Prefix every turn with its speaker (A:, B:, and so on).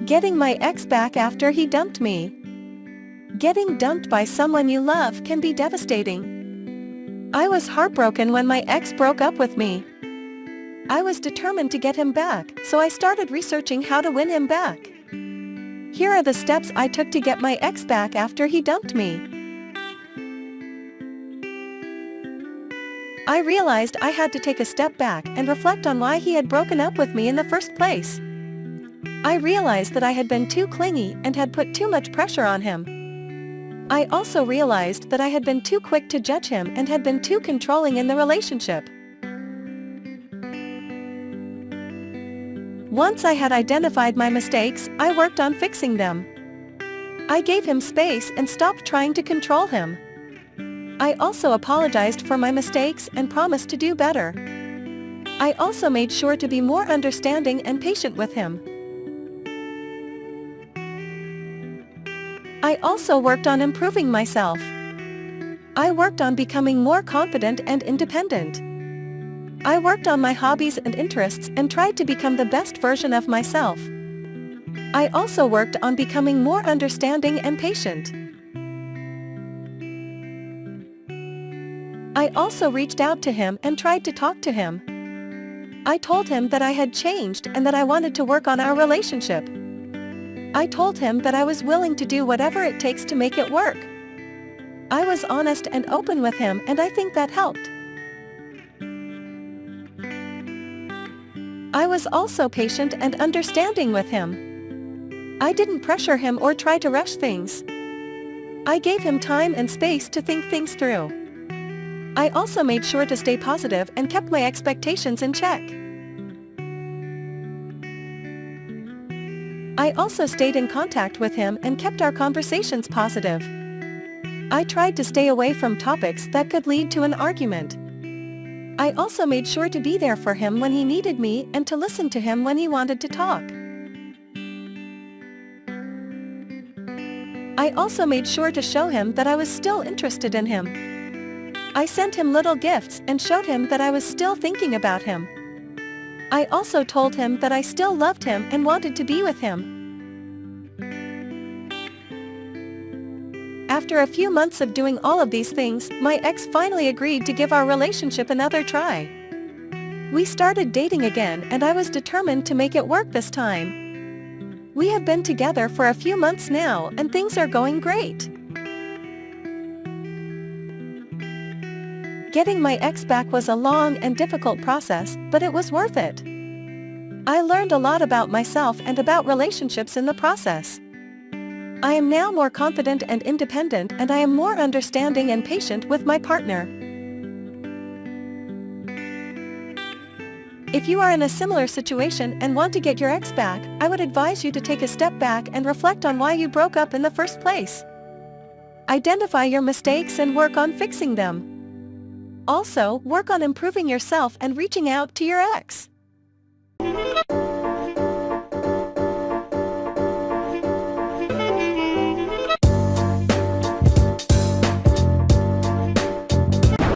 A: Getting my ex back after he dumped me. Getting dumped by someone you love can be devastating. I was heartbroken when my ex broke up with me. I was determined to get him back, so I started researching how to win him back. Here are the steps I took to get my ex back after he dumped me. I realized I had to take a step back and reflect on why he had broken up with me in the first place. I realized that I had been too clingy and had put too much pressure on him. I also realized that I had been too quick to judge him and had been too controlling in the relationship. Once I had identified my mistakes, I worked on fixing them. I gave him space and stopped trying to control him. I also apologized for my mistakes and promised to do better. I also made sure to be more understanding and patient with him. I also worked on improving myself. I worked on becoming more confident and independent. I worked on my hobbies and interests and tried to become the best version of myself. I also worked on becoming more understanding and patient. I also reached out to him and tried to talk to him. I told him that I had changed and that I wanted to work on our relationship. I told him that I was willing to do whatever it takes to make it work. I was honest and open with him, and I think that helped. I was also patient and understanding with him. I didn't pressure him or try to rush things. I gave him time and space to think things through. I also made sure to stay positive and kept my expectations in check. I also stayed in contact with him and kept our conversations positive. I tried to stay away from topics that could lead to an argument. I also made sure to be there for him when he needed me and to listen to him when he wanted to talk. I also made sure to show him that I was still interested in him. I sent him little gifts and showed him that I was still thinking about him. I also told him that I still loved him and wanted to be with him. After a few months of doing all of these things, my ex finally agreed to give our relationship another try. We started dating again, and I was determined to make it work this time. We have been together for a few months now, and things are going great. Getting my ex back was a long and difficult process, but it was worth it. I learned a lot about myself and about relationships in the process. I am now more confident and independent, and I am more understanding and patient with my partner. If you are in a similar situation and want to get your ex back, I would advise you to take a step back and reflect on why you broke up in the first place. Identify your mistakes and work on fixing them. Also, work on improving yourself and reaching out to your ex.